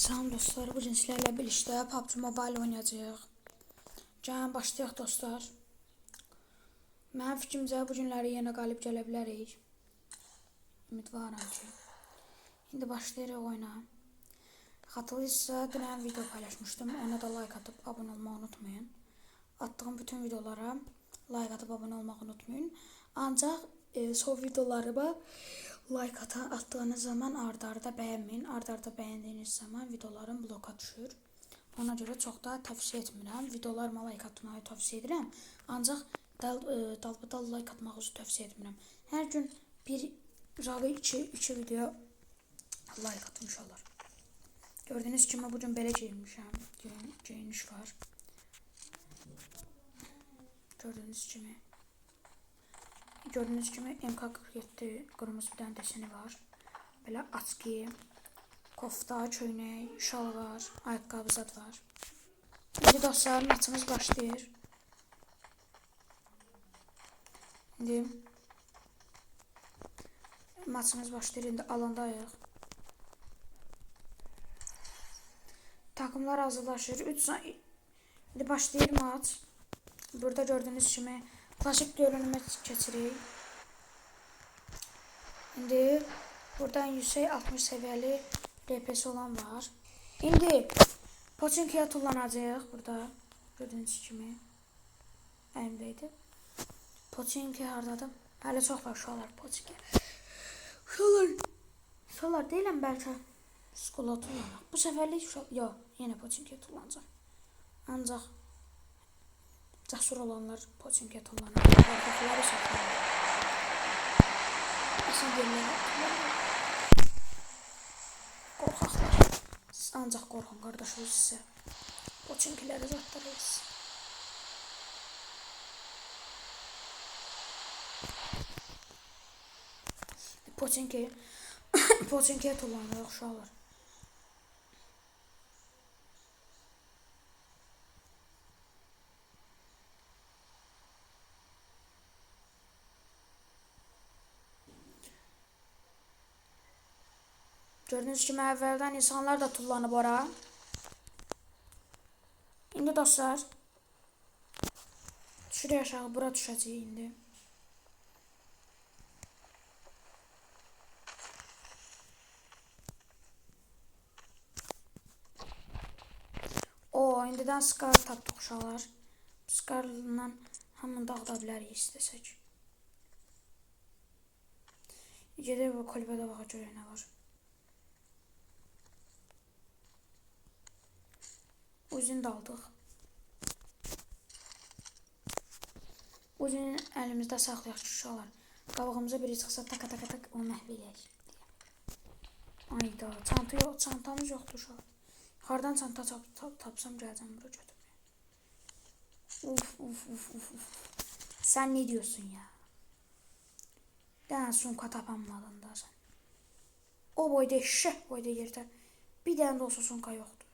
Salam dostlar, bugün sizlərlə birlikdə PUBG Mobile oynayacağıq. Gəlin başlayaq dostlar. Mənim fikrimcə bu günləri yenə qalib gələ bilərik. Ümidvaram ki. İndi başlayırıq oyuna. Xatırlayırsa dünən video paylaşmışdım. Ona da like atıp abone olmayı unutmayın. Attığım bütün videolara like atıp abone olmayı unutmayın. Ancaq son videolarıma like attığınız zaman ardarda bəyənməyin. Ardarda bəyəndiyiniz zaman videolarım bloka düşür. Ona görə çox da tövsiyə etmirəm. Videolarıma like atmayı tövsiyə edirəm. Ancaq dalbadal like atmağınızı tövsiyə etmirəm. Hər gün bir iki video like atmış olur. Gördüğünüz kimi bugün belə giyinmişəm. Giyiniş var. Gördüğünüz kimi MK47 qırmızı bir dənə deseni var. Belə aski, kofta, köynək, şalvar, ayaqqabı zad var. İndi dostlar maçımız başlayır. İndi alandayıq. Takımlar hazırlaşır. İndi başlayır maç. Burada gördüğünüz kimi klasik görünümə keçirik. İndi buradan yüksək 60 seviyeli DPS olan var. İndi Pochinki'yə tullanacağıq. Burada gördüğünüz kimi əlimdəydi. Pochinki hardadır? Hələ çox var uşaqlar Pochinki. Uşaqlar deyiləm bəlkə Skola tullanaq. Bu səfərlik yox, yenə Pochinki'yə tullanacaq. Ancaq cəsur olanlar Pochinki'yə tullanır. Qorxaqları saxlayır. Aslında deyirlər, qorxaqlar. Siz ancaq qorxun qardaşınız sizə. Pochinki'ləri zatlarız. Pochinki'yə tullanırıq uşaqlar. Gördüğünüz kimi əvvəldən insanlar da tullanıb ora. İndi dostlar düşürük aşağı, bura düşəcək indi. İndidən Scar tapdıq uşaqlar. Scar'la hamını dağıda bilərik istəsək. Gedək bu kulübədə baxa görək nə var. Uzun da aldıq. Uzun əlimizdə saxlayaq ki uşaqlar. Qabağımıza biri çıxsa tak onu məhv eləyək. Ayda çantamız yoxdur uşaqlar. Hardan çanta tapsam gələcəm bura götürməyə. Uf. Sən ne diyorsun ya? Dən sumka tapanmadın da sən. O boyda eşşək boyda yerdə. Bir dənə də olsa sumka yoxdur.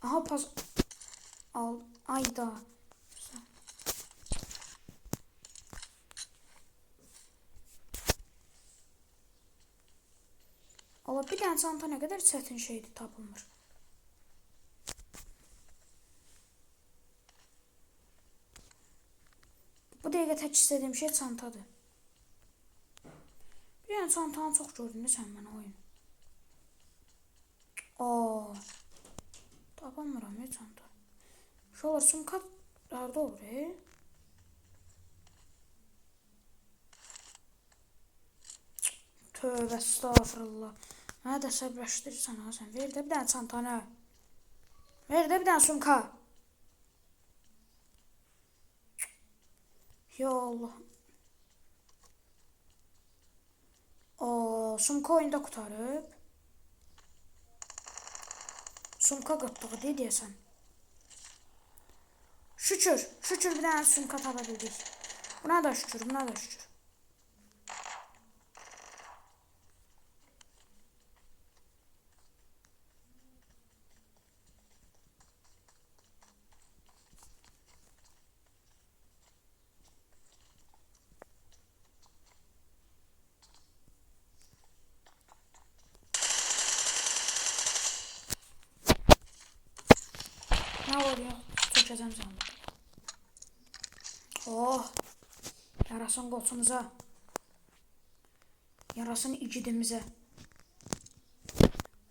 Aha pas al. Ayda. Allah bir dənə çanta nə qədər çətin şeydir tapılmır. Bu dəqiqə tək istədiyim şey çantadır. Bir dənə çantanı çox gördün sən mənə oyun. Tapamıram ya çanta. Şolar sumka harda olur Tövbə estağfurullah. Mənə də səbirləşdirirsən ha sən. Ver də bir dənə çantanı. Ver də bir dənə sumka. Ya Allah. Sumka oyunda qutarıb. Sumka qıtlığı deyəsən. Şükür bir dənə sumka tapa bildik. Buna da şükür. gördün yox. Çökəcəm sandım. Oh. Yarasın qoçumuza. Yarasın igidimizə.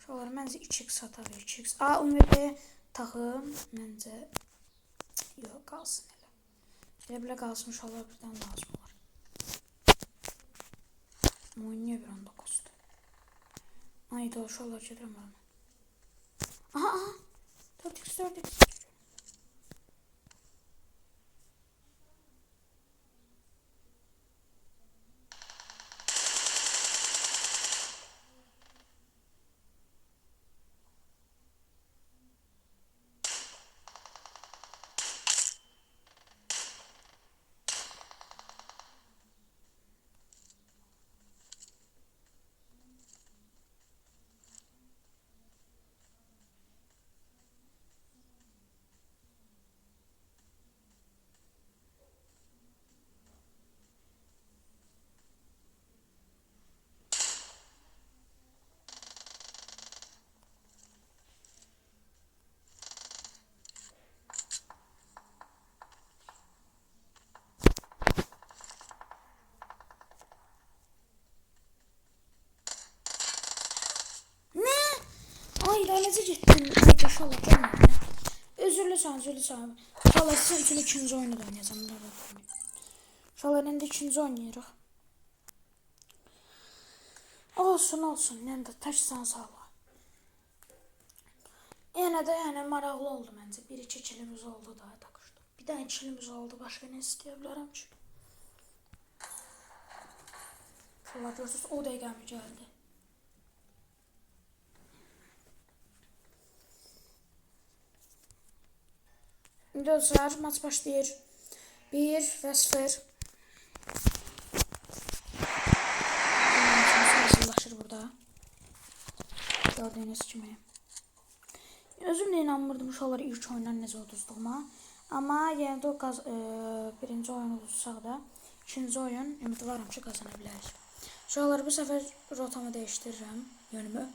Şolar məncə 2x atar. 2x. UMP taxım məncə yox qalsın elə. Elə qalsın şolar birdən lazım olar. Oynuyor bir anda kostu. Ay da şolar gedirəm onu. Aha. 4x. Ay lanet ettin. Ay şolar gelme. Özürlü san. Şolar sizin üçün ikinci oyunu da oynayacağım. Şolar indi ikinci oynayırıq. Olsun. Yəni də tək sağla. Yenə də yəni maraqlı oldu məncə. 1-2 kilimiz oldu daha takışdım. Bir dənə kilimiz oldu. Başqa nə istəyə bilərəm ki? Şolar görürsünüz o dəqiqəmi gəldi. Dostlar maç başlayır. 1-0. Maçımız burada. Gördüğünüz kimi. Özüm də inanmırdım şolar ilk oyundan necə uduzduğuma. Amma yəni də birinci oyun udursaq da ikinci oyun ümidvaram ki qazana bilərik. Şolar bu səfər rotamı dəyişdirirəm yönümü.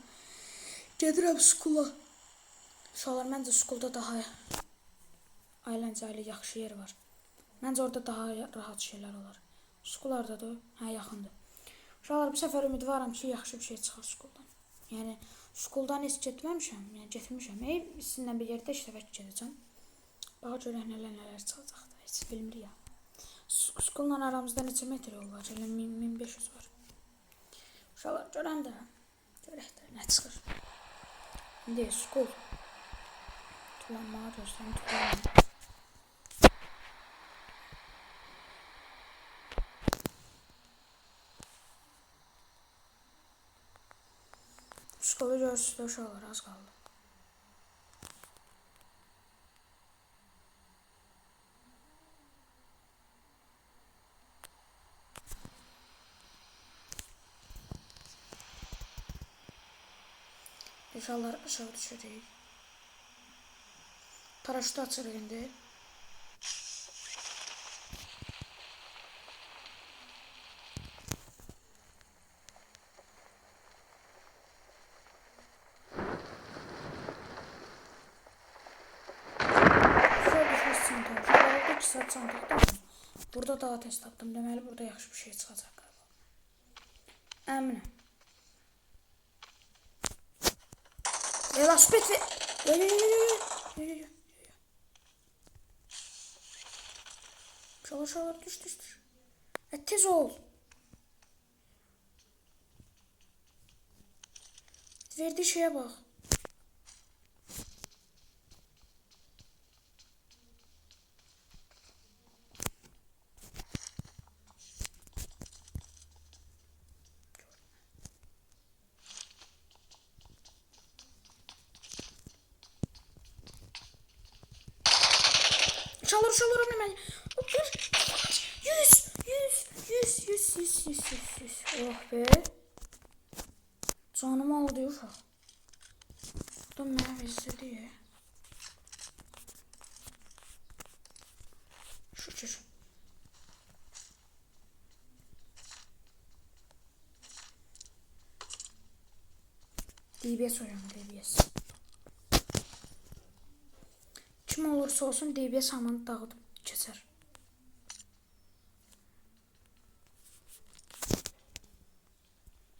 Gedirəm skula. Şolar məncə skulda daha əyləncəli yaxşı yer var. Məncə orada daha rahat şeylər olar. Skularda da yaxındır. Şolar bu səfər ümidvaram ki yaxşı bir şey çıxar skuldan. Yəni skuldan heç getməmişəm, yəni getmişəm. Sizinlə bir yerdə işləvək gedəcəm. Baxa görək nələr çıxacaqdır. Heç bilmir ya. Skulla aramızda neçə metr yol var? Elə 1500 var. Şolar görən də görək də nə çıxır. İndi skul tutulanmağa gözləyim tutulanmağa. Skolu görürsünüz şolar az qaldı. İnşallah aşağı düşəcəyik. Paraşütü açırıq indi. Burada daha test tapdım. Deməli burada yaxşı bir şey çıxacaq qaba. Əminəm. Velosiped ve... Şolar düş. Tez ol. Verdiği şeye bak. Çalır onu hemen. 100. Oh be. Canımı aldı uşaq. Burada mənə verirdi ya. Şükür. DBS oynuyorum DBS. Kim olur olursa olsun DBS hamını dağıtıp keçər.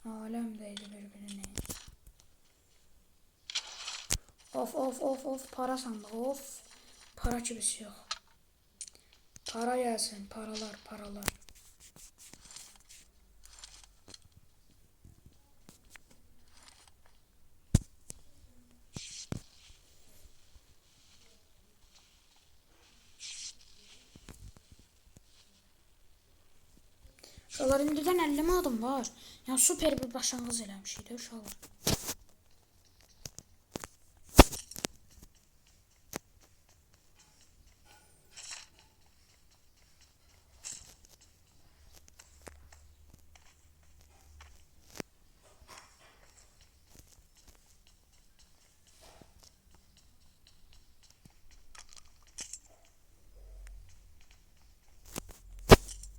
Aləmdəydi bir-birini. Of, para sandığı, of. Para kibisi yox. Para gəlsin, paralar. Uşaqlar, indidən 50 adım var. Yəni super bir başlanğıc eləmişik də uşaqlar.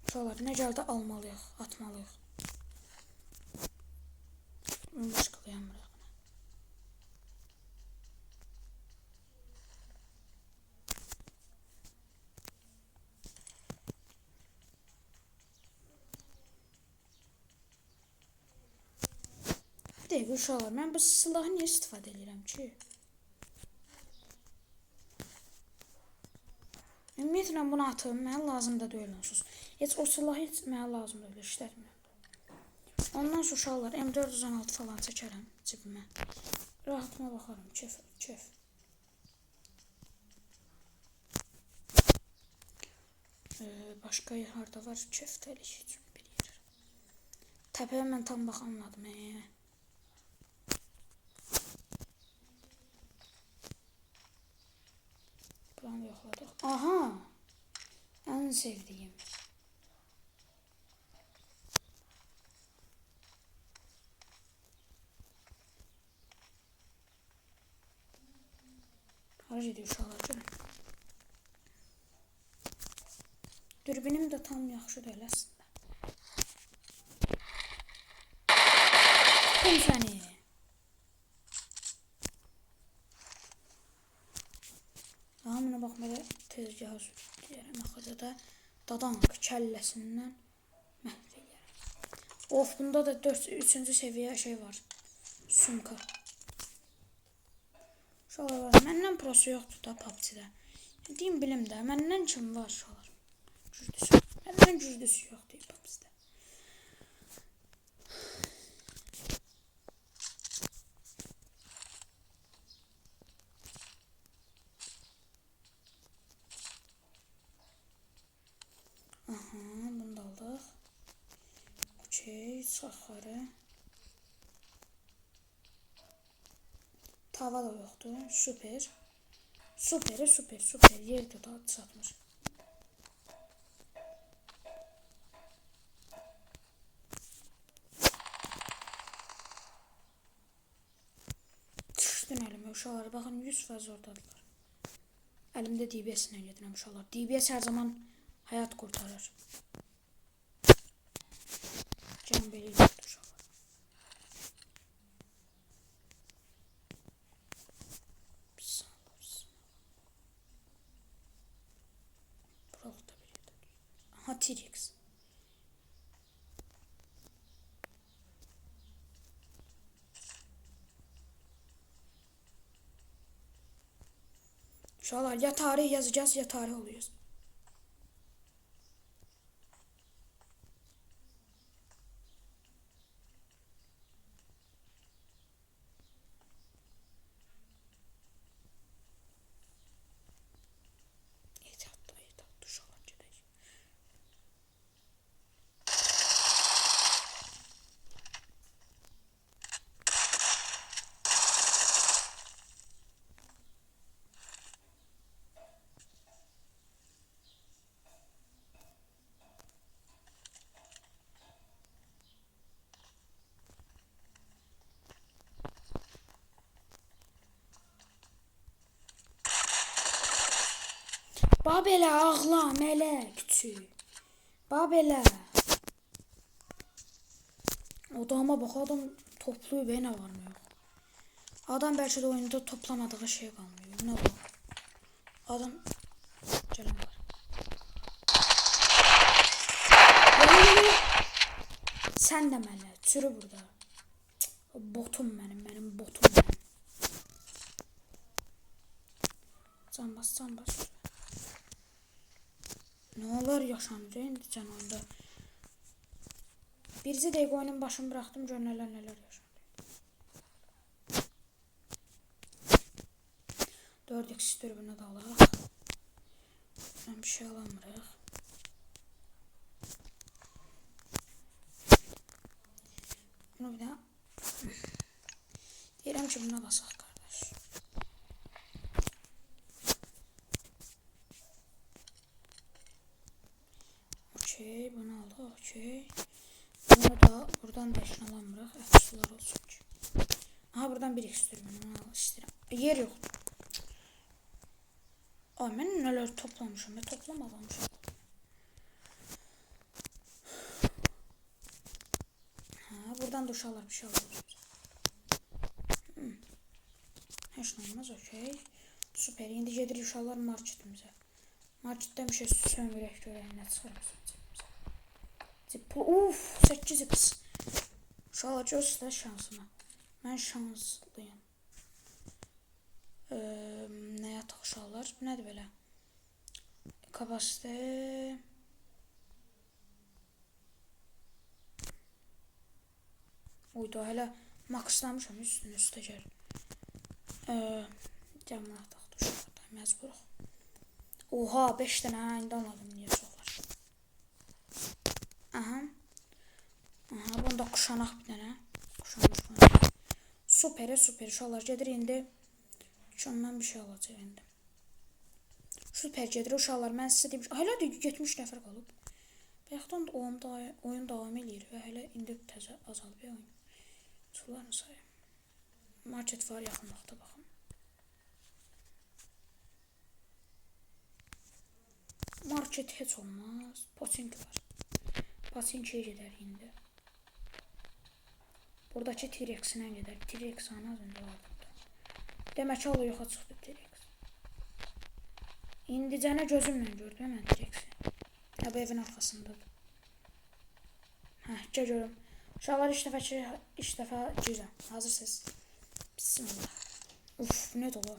Uşaqlar, nə gəldi almalıyıq, atmalıyıq. Başqalayamırıq. Bir dəqiqə uşaqlar, mən bu silahı niyə istifadə edirəm ki? Ümumiyyətlə bunu atım, mənə lazım da deyil onsuz. Heç o silahı heç mənə lazım da deyil, işlətmirəm. Ondan sonra uşaqlar M416 falan çəkərəm cibimə. Rahatıma baxarım, kef. Başqa harda var kefdəlik üçün bir yer. Təpəyə mən tam baxanmadım. Buranı yoxladıq. Aha! En sevdiğim. Hara gedir uşaqlar görün. Dürbünüm də tam yaxşı deyil əslində. Tutun səni. Hamına bax belə tezgahı sürükləyərəm. Axırda da dadanq kəlləsindən məhv edərəm. Of, bunda da 3-cü səviyyə şey var. Sumka. Uşaqlar, məndən prosu yoxdur da PUBG-də. Deyim bilim də, məndən kim var uşaqlar? Güclüsü. Məndən güclüsü yoxdur PUBG-də. Aha, bunu da aldıq. Okey, saxarı. Tava da yoxdur. Süper. Süper. Yerdə də satmır. Düşdün əlimə uşaqlar. Baxın 100% oradadılar. Əlimdə DBS ilə gedirəm uşaqlar. DBS hər zaman hayat kurtarır. Can belə yoxdur uşaqlar. Aha, T-Rex. Uşaqlar, ya tarih yazacağız ya tarih oluyoruz. Babelə ağla, mələk küçük. Babelə. Adama bax, adam toplayıb, nə var mı yox. Adam bəlkə də oyunda toplamadığı şey qalmıyor. Nə var? Adam gələn var. Sən də mənə çürü burada. Botum mənim botum mənim. Can bas. Ne olur yaşanacaq indi cənanda. Bircə dəqiqə oyunun başını bıraxdım, gör nələr yaşandı. 4x dürbünü də alaq. Ben bir şey alamırıq. Bunu bir daha. Deyirəm ki, buna basaq qardaş. Okey, bunu alaq, okey. Bunu da buradan da işin alamırıq. Əfsuslar olsun ki. Aha, buradan bir x dürbünü al istəyirəm. Yer yox. Ay, mən nələr toplamışım, mən toplamamışım. Buradan da uşaqlar bir şey alırız. Heç nə olmaz, okey. Süper, indi gedirik uşaqlar marketimizə. Marketdən bir şey sömürək görək, nə çıxarıq cibimizə. Uf, 8x. Uşaqlar göstər şansına. Mən şanslıyım. Nə yataq uşaqlar? Nədir belə? Kapasite. Uydu, hələ maxslamışam, üstə gəl. Gəlmə ataqda uşaqlar, məcburuq. Oha, 5 dənə, indi anladım niyə çox var. Aha, bunda quşanaq bir dənə. Quşanmış buna. Super uşaqlar, gedir indi. Ondan bir şey alacaq indi. Süper gedir uşaqlar, mən sizə deyim. Hələ də 70 nəfər qalıb. Bayaqdan da oyun davam edir və hələ indi təzə azalıb oyun. Sularını sayım. Market var yaxınlıqda, baxın. Market heç olmaz. Poçinki var. Poçinkiyə gedər indi. Buradakı T-Rex-ilə gedər. T-Rex ana az öncə vardı. Demək ki, o yoxa çıxdı T-Rex. İndicənə gözümlə gördüm mən T-Rex-i. Ya, bu evin arxasındadır. Gəl görüm. Uşaqlar ilk dəfə girəm. Hazırsınız? Bismillah. Uf, bu nədir o?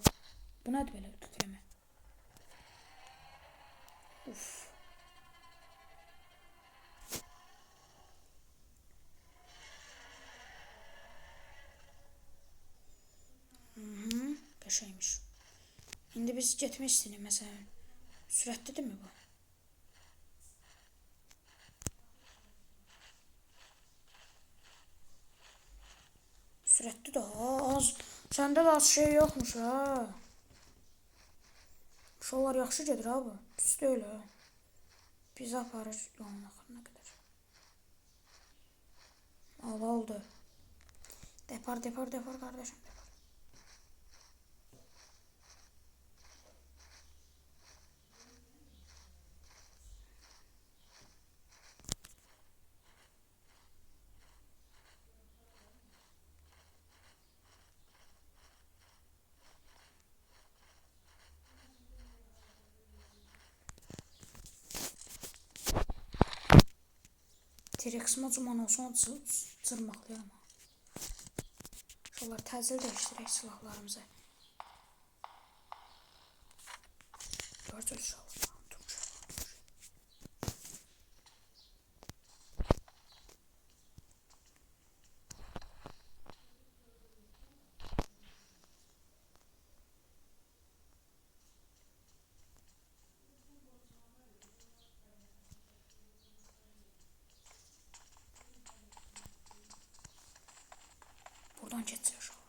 Bu nədir belə titrəmə? Uf. Qəşəymiş. İndi biz getmək istəyirik məsələn. Sürətlidirmi bu? Sürətli də az. Səndə də az şey yoxmuş ha. Uşaqlar yaxşı gedir ha bu. Pis deyil ha. Bizi aparır yolun axırına qədər. Oldu. Depar qardaşım. T-Rex-ıma cuman olsun, cırmaqlayam. Şunlar təzil dəyişdirək silahlarımızı. Görəcək uşaqlar. Buradan geçsin uşaqlar.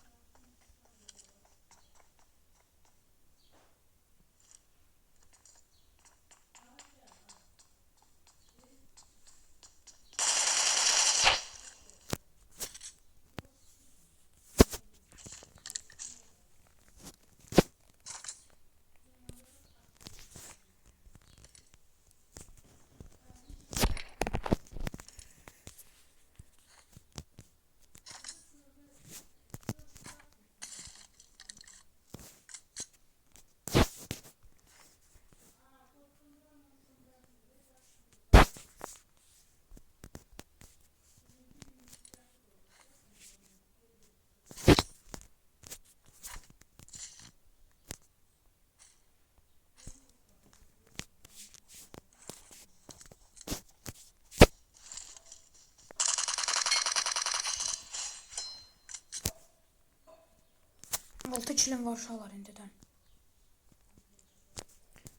6 kilim var uşaqlar indidən.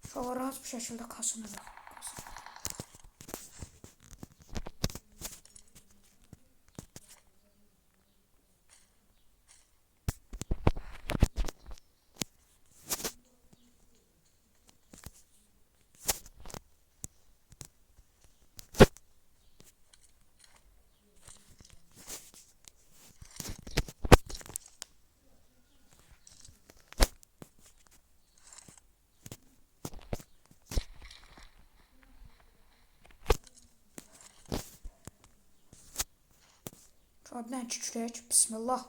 Uşaqlar rahat bir şəkildə kasınırıq. Abdən küçülək. Bismillah.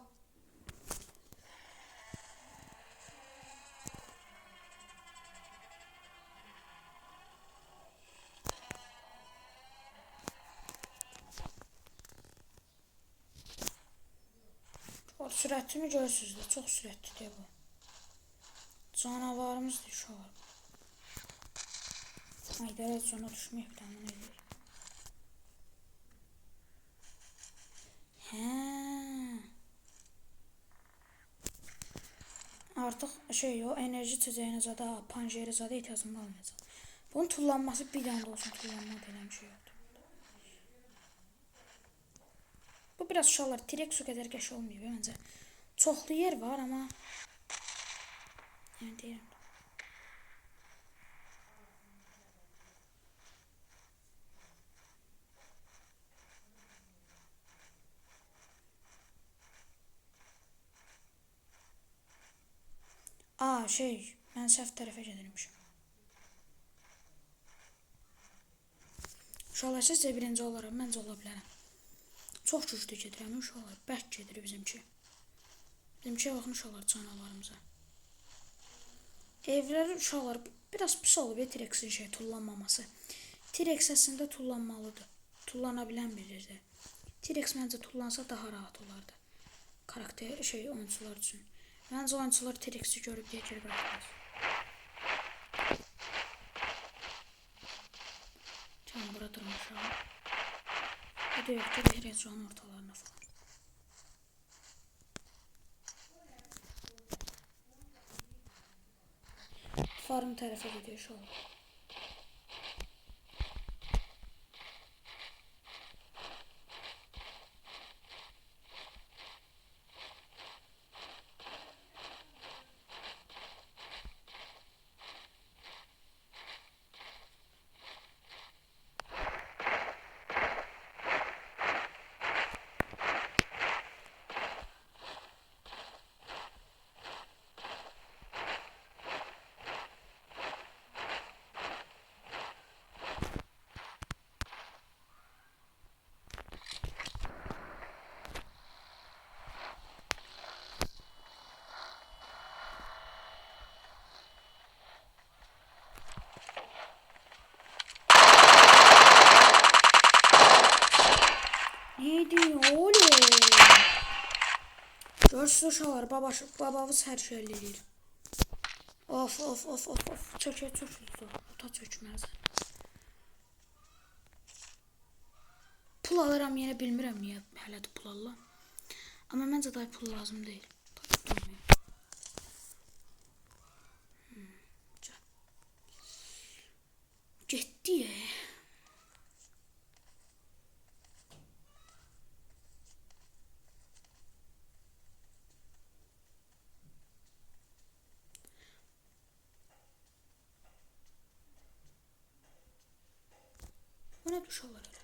Çok sürətli mi görürsünüz də? Çox sürətlidir bu. Canavarımızdır uşaqlar. Haydar sona düşməyib də aman edir. Artıq o enerji içəcəyinə zada, panjeri zada ehtiyacım qalmayacaq. Bunun tullanması bir dənə də olsun, tullanma belə bir şey yoxdur. Bu biraz uşaqlar T-Rex o qədər qəş olmayıb məncə. Çoxlu yer var amma yəni deyirəm. Mən səhv tərəfə gedirmişim. Uşaqlar sizcə birinci olaram, məncə ola bilərəm. Çox güclü gedirəm uşaqlar, bərk gedir bizimki. Bizimkiyə baxın uşaqlar canavarımıza. Evləri uşaqlar biraz pis olub T-Rex'in tullanmaması. T-Rex əslində tullanmalıdır. Tullana bilən bilirdi. T-Rex məncə tullansa daha rahat olardı. Karakter oyuncular üçün. Məncə oyuncular T-Rex'i görüb deyə geri bırakmaz. Can bura durmuşam. Hadi yok da televizyonun ortalarına falan. Farm tərəfə gidiyor şu an. Görürsünüz uşaqlar, babamız hər şey eləyir. Of. Çökür. Ota çökməz. Pul alıram yenə bilmirəm niyə hələ də pul alıram. Amma məncə daha pul lazım deyil. Getdi ya. Bu ne uşaqlar elə?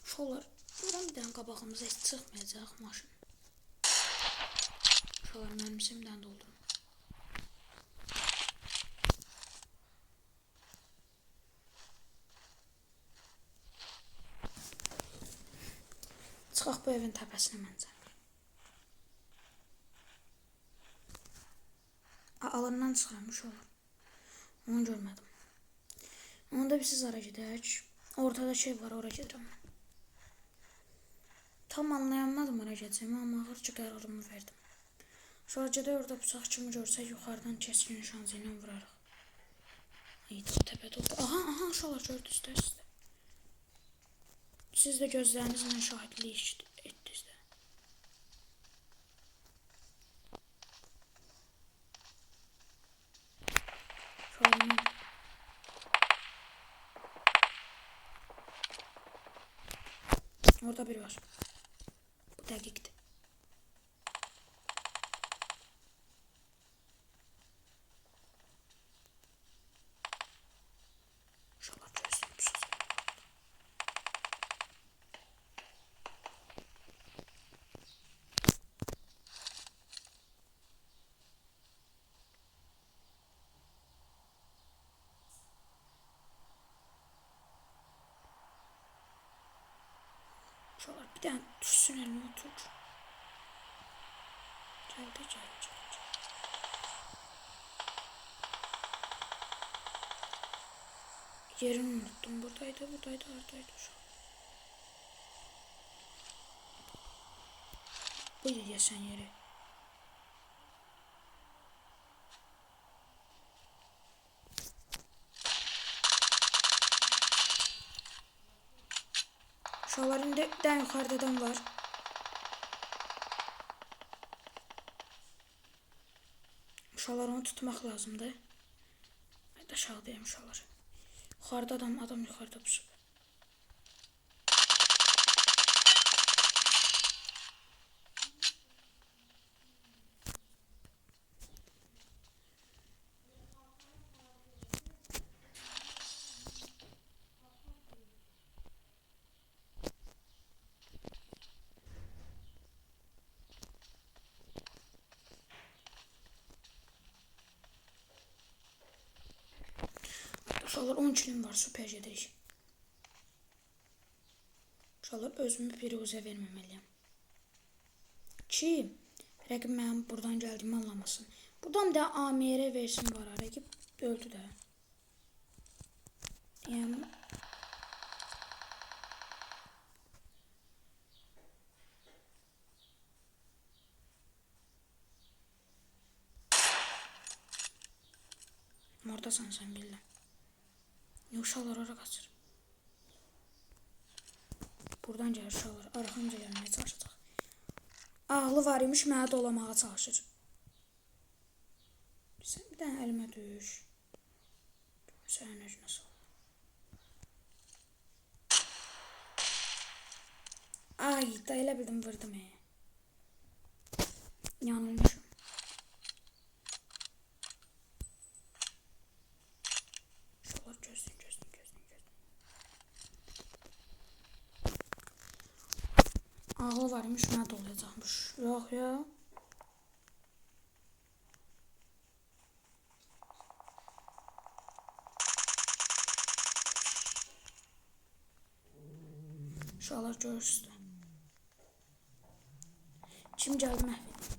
Uşaqlar, buram bir dənə qabağımıza heç çıxmayacaq maşın. Uşaqlar, mərmisimdən doldurum. Çıxaq bu evin təpəsinə məncə. Alandan çıxıram uşaqlar. Onu görmədim. Onda bir siz ara gedək. Ortada şey var, ora gedirəm. Tam anlayamadım ora gedəcəyimi, amma axırıncı qərarımı verdim. Sonra gedək orada bıçaq kimi görsək, yuxarıdan keskin nişancı ilə vurarıq. İydə o təpədə oldu. Aha, uşaqlar gördünüz də siz də. Siz də gözlərinizlə şahidlik etdiniz də. Orada biri var. Bu dəqiqdir. Uşaqlar gözləyirmişsiniz. Uşaqlar bir dənə düşsün əlimə otur. Gəldi. Yerini unuttum. Buradaydı, haradaydı uşaq. Buydu deyəsən yeri. Uşaqların dən yuxarıdadan var. Uşaqlar onu tutmaq lazımdır. Hadi aşağıdayım uşaqlar. Yuxarıda adam yuxarıda pusub. Uşaqlar 10 kilim var, süper gedirik. Uşaqlar özümü piruzə verməməliyəm. Ki, rəqib mənim buradan gəldiyimi anlamasın. Buradan da AMR versin var, rəqib öldü də. Yəni... Oradasan sən billə. Uşaqlar ora qaçır. Buradan gəlir uşaqlar. Arxamca gəlməyə çalışacaq. Ağlı var imiş, mənə dolamağa çalışır. Sən bir dənə əlimə düş. Sənin özünə sağ ol. Ay, da elə bildim vurdum. Yanılmışım. Ağlı var imiş, mənə dolayacaqmış. Yox ya. Uşaqlar görürsünüz də. Kim gəldi məhv edim.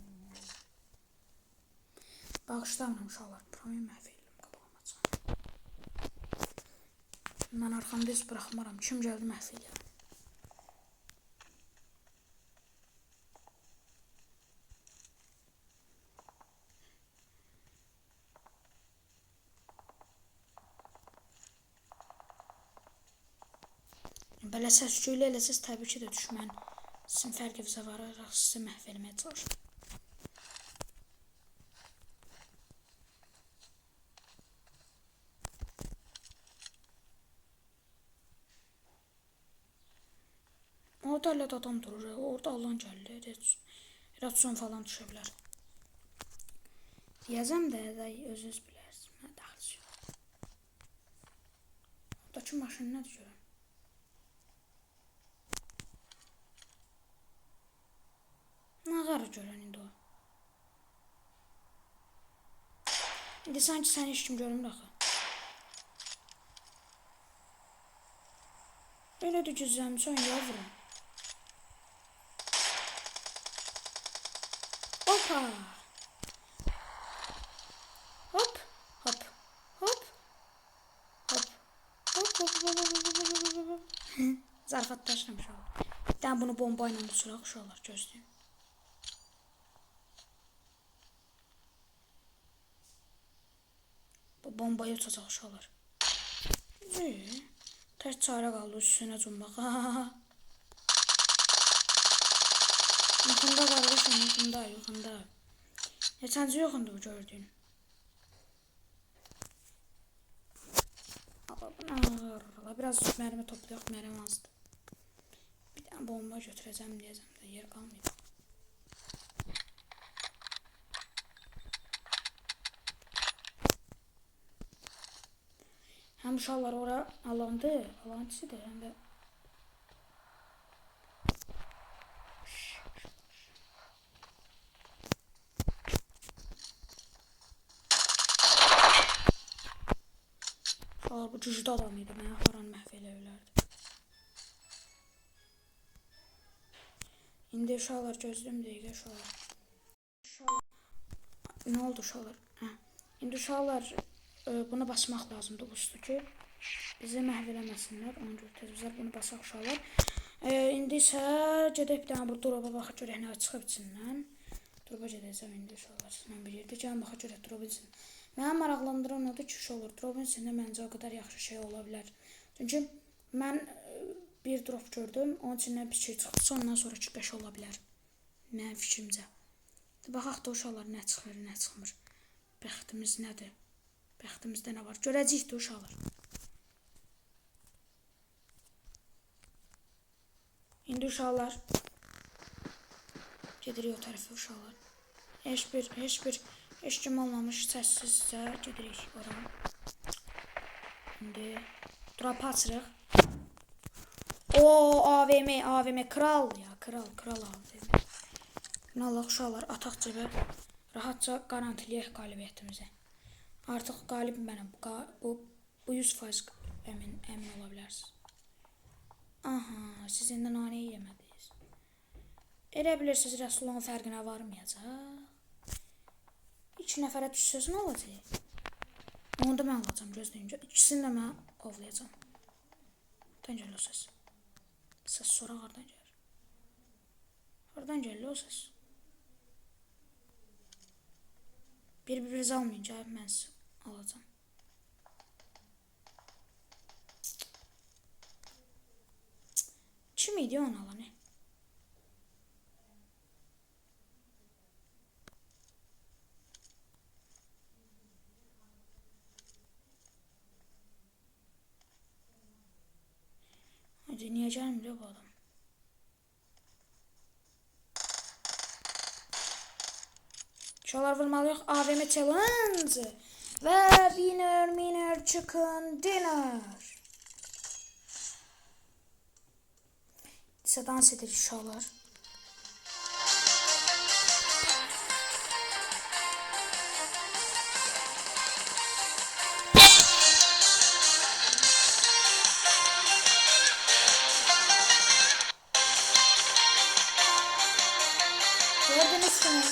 Bağışlamıram uşaqlar. Proyu məhv edim. Qabağıma çıxın. Mən arxamda heç bıraxmaram. Kim gəldi məhv edim. Belə səs-küylü eləsəz təbii ki də düşmən sizin fərqinizə vararaq sizi məhv eləməyə çalışır. Orada elə adam durur, orada alan gəlir, Ratson falan düşə bilər. Deyəcəm də, özünüz bilərsiniz, mənə daxilsi yox. Oradakı maşın nədir görəm? Nə qarı görən indi o? İndi sanki səni heç kim görmür axı. Elədir güzəlmişsən yavrum. Hoppa. Hop, hop, hop, hop. Zarafatlaşdım uşaqlar. Bir tane bunu bomba ilə uçuraq uşaqlar, gözləyin. Bu bombayı uçacaq uşaqlar. Ters çarə qaldı üstünə cummaq. Yaxında qardaşım, yaxında. Neçənci yoxundu bu gördüyün? Biraz mərmi toplayaq, mərmi azdı. Bir tane bomba götürəcəm deyəcəm də yer qalmayıb. Həm uşaqlar ora alancıdır, həm də bu cücüdə adam idi, mənə haran məhv elə bilərdi. İndi uşaqlar gözlüm dəqiqə uşaqlar. Nə oldu uşaqlar? İndi uşaqlar bunu basmaq lazımdır bu üstü ki bizi məhv eləməsinlər. Ona görə tezlər bunu basaq uşaqlar. İndi isə gedək bir dənə bu droba baxaq görək nə çıxıb içindən. Droba gedəcəm indi uşaqlar. Mən bir yerdə gəlin baxaq görək droba içindən. Mənə maraqlandıran odur ki, uşaqlar, dropun içində məncə o qədər yaxşı şey ola bilər. Çünki mən bir drop gördüm, onun içindən bir şey çıxdı, ondan sonra ki 5 ola bilər. Mənim fikrimcə. Baxaq da uşaqlar nə çıxır, nə çıxmır. Bəxtimiz nədir? Bəxtimizdə nə var? Görəcəyik də uşaqlar. İndi uşaqlar gedirik o tərəfə uşaqlar. Heç kim olmamış, səssizcə gedirik ora. İndi drop açırıq. AVM kral ya, kral AVM. Allah uşaqlar ataq cəbə rahatca garantiləyək qalibiyyətimizi. Artıq qalib mənəm. Bu 100% əmin ola bilərsiniz. Aha, siz indi naneyi yemədiniz. Elə bilirsiniz Rəsulun fərqinə varmayacaq. 2 nəfərə düşsəz nə olacaq? Onu da mən alacam gözləyin. İkisini də mən ovlayacam. Hardan gəlir o səs? Səs sonra hardan gəlir? Hardan gəlir o səs? Bir-birinizi almayınca mən sizi alacam. Kim idi onu alan? Hadi niye gelmiyor bu adam? Şolar vurmalıyıq. AVM challenge ve winner chicken dinner. İşte dans edirik şolar. Gördünüz mü?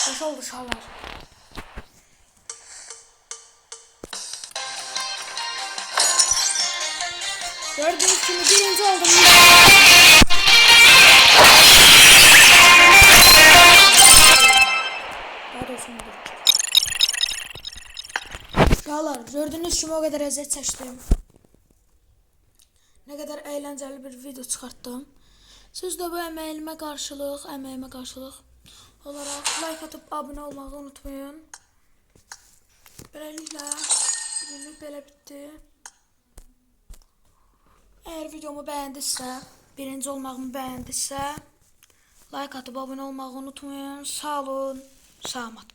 Hoş oldu şallar. Gördüğünüz gibi birinci oldum. Şallar gördüğünüz gibi o kadar eziyet çektim. Ne kadar eğlenceli bir video çıkarttım. Siz de bu əməyimə qarşılıq olarak like atıp abone olmayı unutmayın. Böylelikle bugünlük belə bitti. Eğer videomu beğendiyse, birinci olmağımı beğendiyse like atıp abone olmayı unutmayın. Sağ olun, sağ olun.